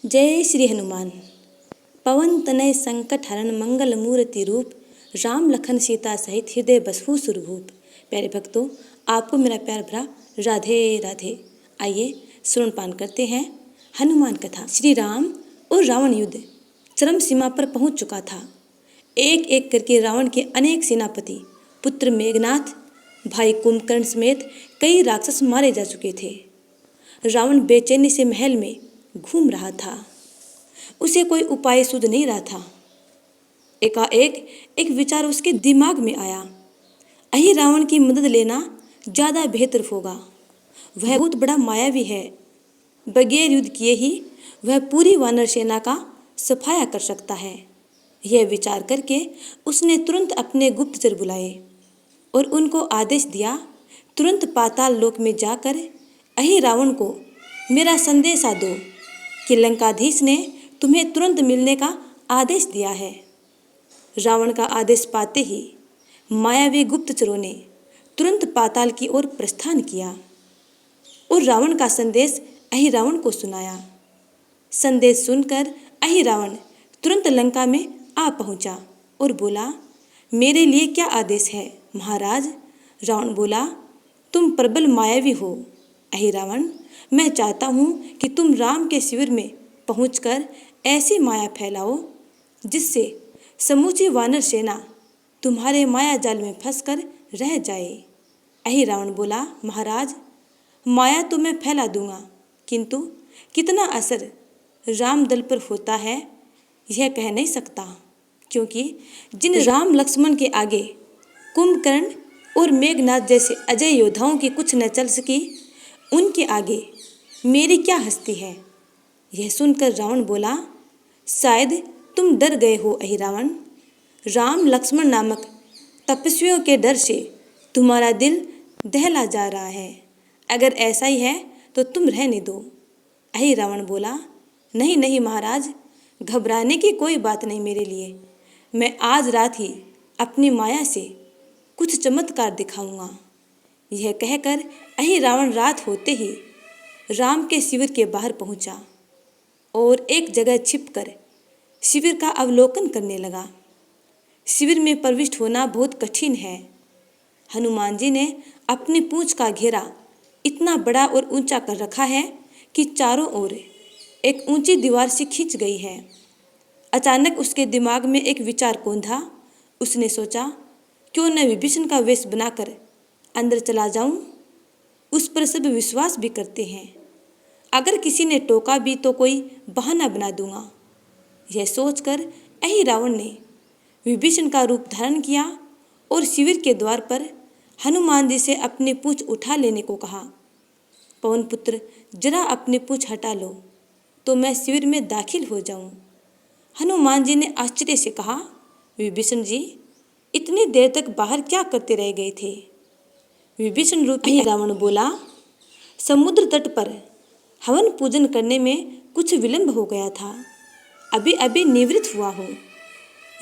जय श्री हनुमान। पवन तनय संकट हरण मंगल मूर्ति रूप, राम लखन सीता सहित हृदय बसहु सुरभूप। प्यारे भक्तों, आपको मेरा प्यार भरा राधे राधे। आइए श्रवण पान करते हैं हनुमान कथा। श्री राम और रावण युद्ध चरम सीमा पर पहुंच चुका था। एक एक करके रावण के अनेक सेनापति, पुत्र मेघनाथ, भाई कुंभकर्ण समेत कई राक्षस मारे जा चुके थे। रावण बेचैनी से महल में घूम रहा था। उसे कोई उपाय सूझ नहीं रहा था। एकाएक एक विचार उसके दिमाग में आया। अही रावण की मदद लेना ज़्यादा बेहतर होगा। वह बहुत बड़ा मायावी है। बगैर युद्ध किए ही वह पूरी वानर सेना का सफाया कर सकता है। यह विचार करके उसने तुरंत अपने गुप्तचर बुलाए और उनको आदेश दिया, तुरंत पाताल लोक में जाकर अही रावण को मेरा संदेशा दो कि लंकाधीश ने तुम्हें तुरंत मिलने का आदेश दिया है। रावण का आदेश पाते ही मायावी गुप्तचरों ने तुरंत पाताल की ओर प्रस्थान किया और रावण का संदेश अहि रावण को सुनाया। संदेश सुनकर अहि रावण तुरंत लंका में आ पहुंचा और बोला, मेरे लिए क्या आदेश है महाराज? रावण बोला, तुम प्रबल मायावी हो अहि रावण। मैं चाहता हूँ कि तुम राम के शिविर में पहुंचकर ऐसी माया फैलाओ जिससे समूची वानर सेना तुम्हारे माया जाल में फंसकर रह जाए। अहि रावण बोला, महाराज, माया तो मैं फैला दूंगा, किंतु कितना असर राम दल पर होता है यह कह नहीं सकता, क्योंकि जिन राम लक्ष्मण के आगे कुंभकर्ण और मेघनाथ जैसे अजय योद्धाओं की कुछ न चल सकी, उनके आगे मेरी क्या हस्ती है। यह सुनकर रावण बोला, शायद तुम डर गए हो अहि रावण। राम लक्ष्मण नामक तपस्वियों के डर से तुम्हारा दिल दहला जा रहा है। अगर ऐसा ही है तो तुम रहने दो। अहि रावण बोला, नहीं नहीं महाराज, घबराने की कोई बात नहीं मेरे लिए। मैं आज रात ही अपनी माया से कुछ चमत्कार दिखाऊंगा। यह कहकर अहि रावण रात होते ही राम के शिविर के बाहर पहुंचा और एक जगह छिपकर शिविर का अवलोकन करने लगा। शिविर में प्रविष्ट होना बहुत कठिन है। हनुमान जी ने अपनी पूंछ का घेरा इतना बड़ा और ऊंचा कर रखा है कि चारों ओर एक ऊंची दीवार से खींच गई है। अचानक उसके दिमाग में एक विचार कौंधा। उसने सोचा, क्यों न विभीषण का वेश बनाकर अंदर चला जाऊं। उस पर सब विश्वास भी करते हैं। अगर किसी ने टोका भी तो कोई बहाना बना दूंगा। यह सोचकर अहि रावण ने विभीषण का रूप धारण किया और शिविर के द्वार पर हनुमान जी से अपनी पूंछ उठा लेने को कहा। पवन पुत्र, जरा अपनी पूंछ हटा लो तो मैं शिविर में दाखिल हो जाऊं। हनुमान जी ने आश्चर्य से कहा, विभीषण जी, इतनी देर तक बाहर क्या करते रह गए थे? विभीषण रूपी रावण बोला, समुद्र तट पर हवन पूजन करने में कुछ विलंब हो गया था। अभी अभी निवृत्त हुआ हूँ।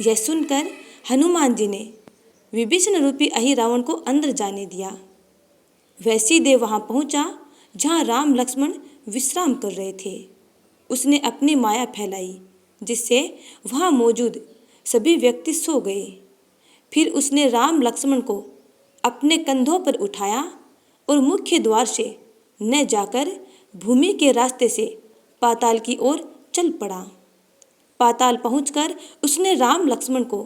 यह सुनकर हनुमान जी ने विभीषण रूपी अहि रावण को अंदर जाने दिया। वह सीधे वहाँ पहुँचा जहाँ राम लक्ष्मण विश्राम कर रहे थे। उसने अपनी माया फैलाई जिससे वहाँ मौजूद सभी व्यक्ति सो गए। फिर उसने राम लक्ष्मण को अपने कंधों पर उठाया और मुख्य द्वार से न जाकर भूमि के रास्ते से पाताल की ओर चल पड़ा। पाताल पहुंचकर उसने राम लक्ष्मण को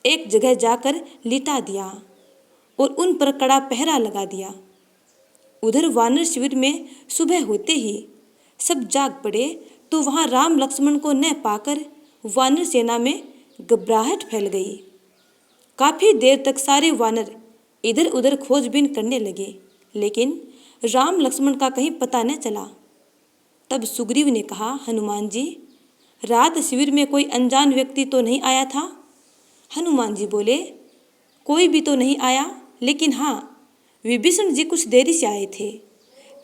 एक जगह जाकर लिटा दिया और उन पर कड़ा पहरा लगा दिया। उधर वानर शिविर में सुबह होते ही सब जाग पड़े तो वहां राम लक्ष्मण को न पाकर वानर सेना में घबराहट फैल गई। काफी देर तक सारे वानर इधर उधर खोजबीन करने लगे, लेकिन राम लक्ष्मण का कहीं पता न चला। तब सुग्रीव ने कहा, हनुमान जी, रात शिविर में कोई अनजान व्यक्ति तो नहीं आया था? हनुमान जी बोले, कोई भी तो नहीं आया, लेकिन हाँ, विभीषण जी कुछ देरी से आए थे।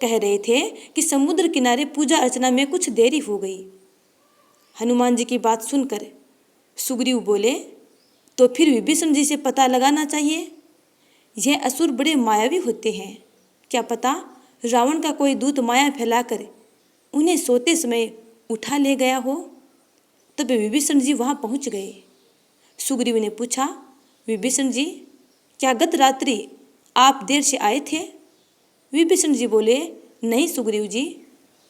कह रहे थे कि समुद्र किनारे पूजा अर्चना में कुछ देरी हो गई। हनुमान जी की बात सुनकर सुग्रीव बोले, तो फिर विभीषण जी से पता लगाना चाहिए। यह असुर बड़े मायावी होते हैं। क्या पता रावण का कोई दूत माया फैलाकर उन्हें सोते समय उठा ले गया हो। तब विभीषण जी वहाँ पहुँच गए। सुग्रीव ने पूछा, विभीषण जी, क्या गत रात्रि आप देर से आए थे? विभीषण जी बोले, नहीं सुग्रीव जी,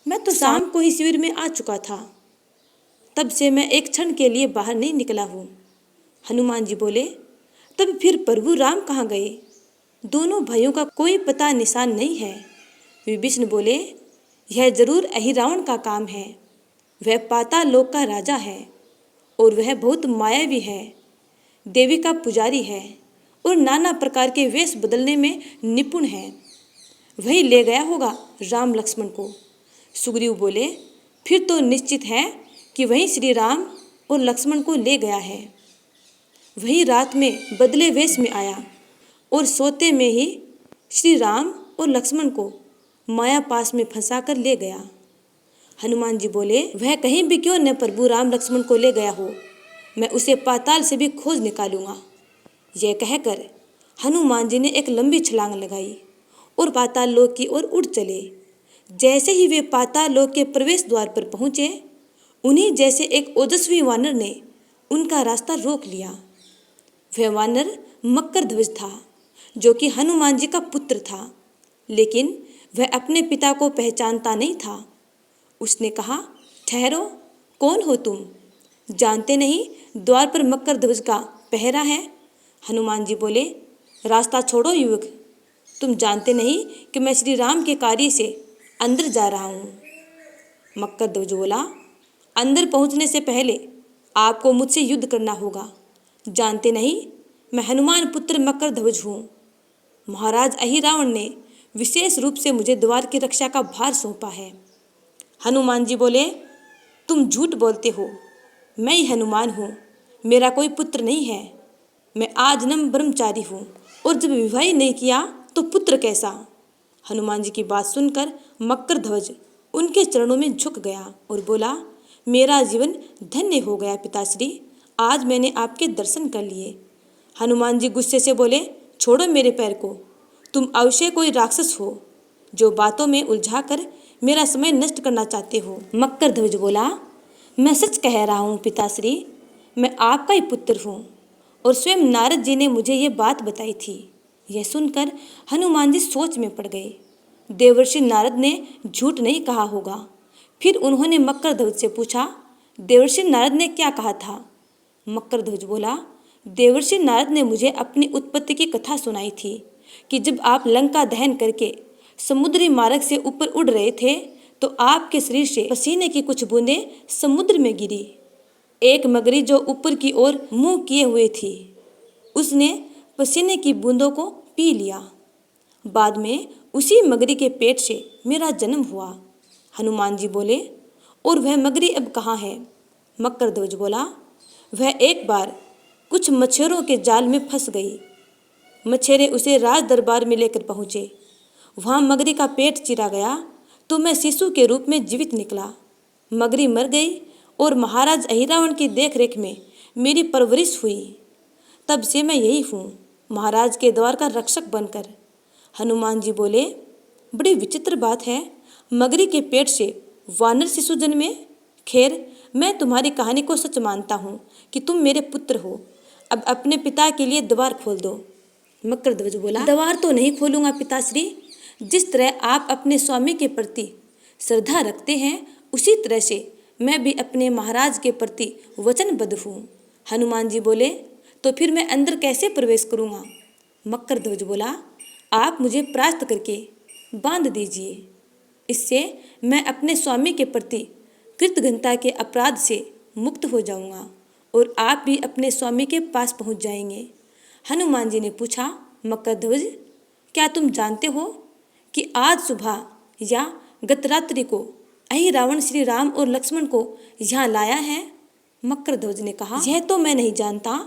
मैं तो शाम को ही शिविर में आ चुका था। तब से मैं एक क्षण के लिए बाहर नहीं निकला हूँ। हनुमान जी बोले, तब फिर प्रभु राम कहाँ गए? दोनों भाइयों का कोई पता निशान नहीं है। विभीषण बोले, यह जरूर अहिरावण का काम है। वह पाताल लोक का राजा है और वह बहुत मायावी है, देवी का पुजारी है और नाना प्रकार के वेश बदलने में निपुण है। वही ले गया होगा राम लक्ष्मण को। सुग्रीव बोले, फिर तो निश्चित है कि वही श्री राम और लक्ष्मण को ले गया है। वही रात में बदले वेश में आया और सोते में ही श्री राम और लक्ष्मण को माया पास में फंसा कर ले गया। हनुमान जी बोले, वह कहीं भी क्यों न प्रभु राम लक्ष्मण को ले गया हो, मैं उसे पाताल से भी खोज निकालूंगा। यह कहकर हनुमान जी ने एक लंबी छलांग लगाई और पाताल लोक की ओर उड़ चले। जैसे ही वे पाताल लोक के प्रवेश द्वार पर पहुंचे, उन्हीं जैसे एक ओजस्वी वानर ने उनका रास्ता रोक लिया। वह वानर मकरध्वज था, जो कि हनुमान जी का पुत्र था, लेकिन वह अपने पिता को पहचानता नहीं था। उसने कहा, ठहरो, कौन हो तुम? जानते नहीं द्वार पर मकरध्वज का पहरा है? हनुमान जी बोले, रास्ता छोड़ो युवक, तुम जानते नहीं कि मैं श्री राम के कार्य से अंदर जा रहा हूँ। मकरध्वज बोला, अंदर पहुँचने से पहले आपको मुझसे युद्ध करना होगा। जानते नहीं मैं हनुमान पुत्र मकरध्वज हूँ। महाराज अहिरावण ने विशेष रूप से मुझे द्वार की रक्षा का भार सौंपा है। हनुमान जी बोले, तुम झूठ बोलते हो, मैं ही हनुमान हूँ, मेरा कोई पुत्र नहीं है। मैं आजन्म ब्रह्मचारी हूँ और जब विवाह ही नहीं किया तो पुत्र कैसा? हनुमान जी की बात सुनकर मकरध्वज उनके चरणों में झुक गया और बोला, मेरा जीवन धन्य हो गया पिताश्री, आज मैंने आपके दर्शन कर लिए। हनुमान जी गुस्से से बोले, छोड़ो मेरे पैर को, तुम अवश्य कोई राक्षस हो जो बातों में उलझाकर मेरा समय नष्ट करना चाहते हो। मकरध्वज बोला, मैं सच कह रहा हूँ पिताश्री, मैं आपका ही पुत्र हूँ और स्वयं नारद जी ने मुझे ये बात बताई थी। यह सुनकर हनुमान जी सोच में पड़ गए। देवर्षि नारद ने झूठ नहीं कहा होगा। फिर उन्होंने मकरध्वज से पूछा, देवर्षि नारद ने क्या कहा था? मकरध्वज बोला, देवर्षि नारद ने मुझे अपनी उत्पत्ति की कथा सुनाई थी कि जब आप लंका दहन करके समुद्री मार्ग से ऊपर उड़ रहे थे तो आपके शरीर से पसीने की कुछ बूंदें समुद्र में गिरी। एक मगरी जो ऊपर की ओर मुंह किए हुए थी, उसने पसीने की बूंदों को पी लिया। बाद में उसी मगरी के पेट से मेरा जन्म हुआ। हनुमान जी बोले, और वह मगरी अब कहाँ है? मकरध्वज बोला, वह एक बार कुछ मच्छरों के जाल में फंस गई। मच्छेरे उसे राज दरबार में लेकर पहुँचे। वहाँ मगरी का पेट चीरा गया तो मैं शिशु के रूप में जीवित निकला। मगरी मर गई और महाराज अहिरावण की देखरेख में मेरी परवरिश हुई। तब से मैं यही हूँ, महाराज के द्वार का रक्षक बनकर। हनुमान जी बोले, बड़ी विचित्र बात है, मगरी के पेट से वानर शिशु जन्मे। खैर, मैं तुम्हारी कहानी को सच मानता हूँ कि तुम मेरे पुत्र हो। अब अपने पिता के लिए द्वार खोल दो। मकरध्वज बोला, द्वार तो नहीं खोलूंगा पिताश्री। जिस तरह आप अपने स्वामी के प्रति श्रद्धा रखते हैं, उसी तरह से मैं भी अपने महाराज के प्रति वचनबद्ध हूँ। हनुमान जी बोले, तो फिर मैं अंदर कैसे प्रवेश करूँगा? मकरध्वज बोला, आप मुझे परास्त करके बांध दीजिए, इससे मैं अपने स्वामी के प्रति कृतघ्नता के अपराध से मुक्त हो जाऊँगा और आप भी अपने स्वामी के पास पहुँच जाएंगे। हनुमान जी ने पूछा, मकरध्वज, क्या तुम जानते हो कि आज सुबह या गत रात्रि को अहिरावण श्री राम और लक्ष्मण को यहाँ लाया है? मकरध्वज ने कहा, यह तो मैं नहीं जानता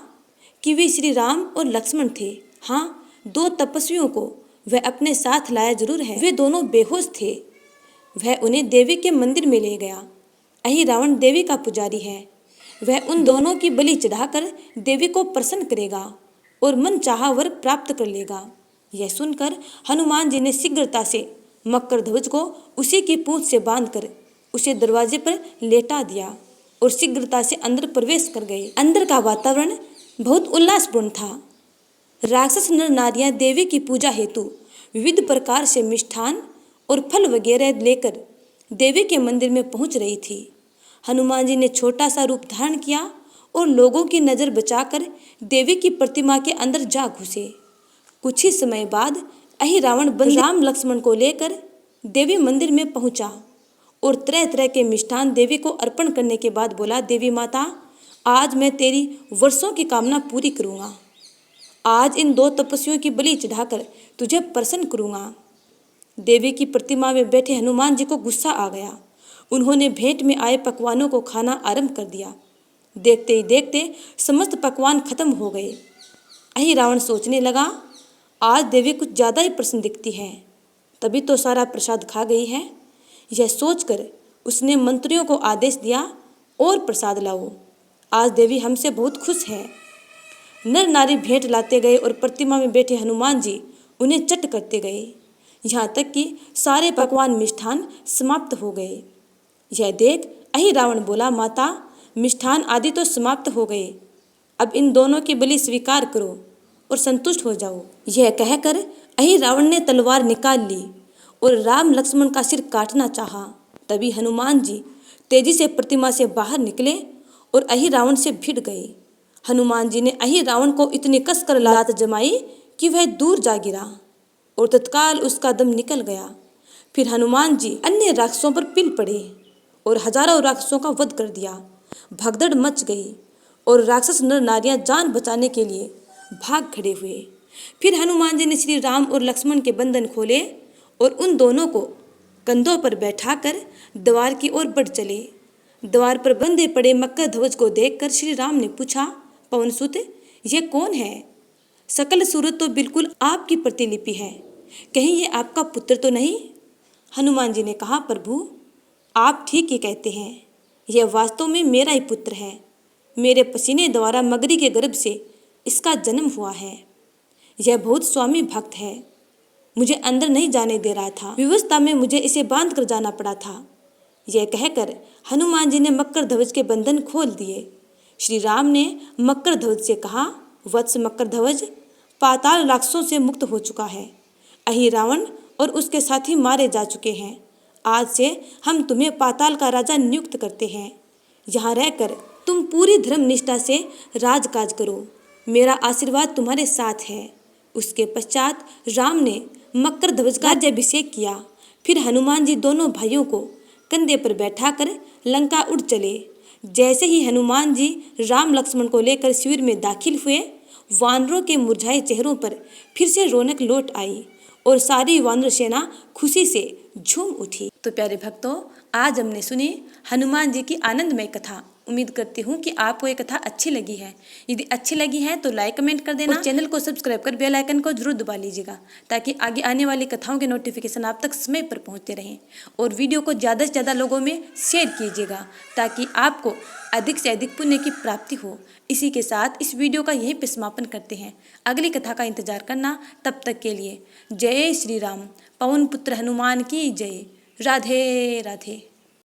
कि वे श्री राम और लक्ष्मण थे। हाँ, दो तपस्वियों को वह अपने साथ लाया जरूर है। वे दोनों बेहोश थे। वह उन्हें देवी के मंदिर में ले गया। अहिरावण देवी का पुजारी है। वह उन दोनों की बलि चढ़ाकर देवी को प्रसन्न करेगा और मन चाहा वर प्राप्त कर लेगा। यह सुनकर हनुमान जी ने शीघ्रता से मकरध्वज को उसी की पूंछ से बांधकर उसे दरवाजे पर लेटा दिया और शीघ्रता से अंदर प्रवेश कर गए। अंदर का वातावरण बहुत उल्लासपूर्ण था। राक्षस नर नारियां देवी की पूजा हेतु विविध प्रकार से मिष्ठान और फल वगैरह लेकर देवी के मंदिर में पहुंच रही थी। हनुमान जी ने छोटा सा रूप धारण किया और लोगों की नज़र बचाकर देवी की प्रतिमा के अंदर जा घुसे। कुछ ही समय बाद अहिरावण राम लक्ष्मण को लेकर देवी मंदिर में पहुंचा और तरह तरह के मिष्ठान देवी को अर्पण करने के बाद बोला, देवी माता, आज मैं तेरी वर्षों की कामना पूरी करूंगा। आज इन 2 तपस्वियों की बलि चढ़ाकर तुझे प्रसन्न करूंगा। देवी की प्रतिमा में बैठे हनुमान जी को गुस्सा आ गया। उन्होंने भेंट में आए पकवानों को खाना आरंभ कर दिया। देखते ही देखते समस्त पकवान खत्म हो गए। अहिरावण सोचने लगा, आज देवी कुछ ज़्यादा ही प्रसन्न दिखती है, तभी तो सारा प्रसाद खा गई है। यह सोचकर उसने मंत्रियों को आदेश दिया, और प्रसाद लाओ, आज देवी हमसे बहुत खुश है। नर नारी भेंट लाते गए और प्रतिमा में बैठे हनुमान जी उन्हें चट करते गए, यहाँ तक कि सारे पकवान मिष्ठान समाप्त हो गए। यह देख अहिरावण बोला, माता, मिष्ठान आदि तो समाप्त हो गए, अब इन दोनों की बलि स्वीकार करो और संतुष्ट हो जाओ। यह कहकर अहिरावण ने तलवार निकाल ली और राम लक्ष्मण का सिर काटना चाहा। तभी हनुमान जी तेजी से प्रतिमा से बाहर निकले और अहिरावण से भिड़ गए। हनुमान जी ने अहिरावण को इतनी कसकर लात जमाई कि वह दूर जा गिरा और तत्काल उसका दम निकल गया। फिर हनुमान जी अन्य राक्षसों पर पिल पड़े और हजारों राक्षसों का वध कर दिया। भगदड़ मच गई और राक्षस नर नारियां जान बचाने के लिए भाग खड़े हुए। फिर हनुमान जी ने श्री राम और लक्ष्मण के बंधन खोले और उन दोनों को कंधों पर बैठाकर द्वार की ओर बढ़ चले। द्वार पर बंधे पड़े मकर ध्वज को देखकर श्री राम ने पूछा, पवनसुत, ये कौन है? सकल सूरत तो बिल्कुल आपकी प्रतिलिपि है, कहीं ये आपका पुत्र तो नहीं? हनुमान जी ने कहा, प्रभु, आप ठीक ही कहते हैं, यह वास्तव में मेरा ही पुत्र है। मेरे पसीने द्वारा मगरी के गर्भ से इसका जन्म हुआ है। यह बहुत स्वामी भक्त है, मुझे अंदर नहीं जाने दे रहा था, विवशता में मुझे इसे बांध कर जाना पड़ा था। यह कहकर हनुमान जी ने मकर ध्वज के बंधन खोल दिए। श्री राम ने मकर ध्वज से कहा, वत्स मकर ध्वज, पाताल राक्षसों से मुक्त हो चुका है। अहिरावण और उसके साथी मारे जा चुके हैं। आज से हम तुम्हें पाताल का राजा नियुक्त करते हैं। यहाँ रहकर तुम पूरी धर्म निष्ठा से राजकाज करो, मेरा आशीर्वाद तुम्हारे साथ है। उसके पश्चात राम ने मकर ध्वज का राज्याभिषेक किया। फिर हनुमान जी दोनों भाइयों को कंधे पर बैठाकर लंका उड़ चले। जैसे ही हनुमान जी राम लक्ष्मण को लेकर शिविर में दाखिल हुए, वानरों के मुरझाए चेहरों पर फिर से रौनक लौट आई और सारी वानर सेना खुशी से झूम उठी। तो प्यारे भक्तों, आज हमने सुनी हनुमान जी की आनंदमय कथा। उम्मीद करती हूँ कि आपको ये कथा अच्छी लगी है। यदि अच्छी लगी है तो लाइक कमेंट कर देना और चैनल को सब्सक्राइब कर बेल आइकन को जरूर दबा लीजिएगा, ताकि आगे आने वाली कथाओं के नोटिफिकेशन आप तक समय पर पहुँचते रहें। और वीडियो को ज़्यादा से ज़्यादा लोगों में शेयर कीजिएगा, ताकि आपको अधिक से अधिक पुण्य की प्राप्ति हो। इसी के साथ इस वीडियो का यहीं पर समापन करते हैं। अगली कथा का इंतजार करना। तब तक के लिए जय श्री राम, पवन पुत्र हनुमान की जय। राधे राधे।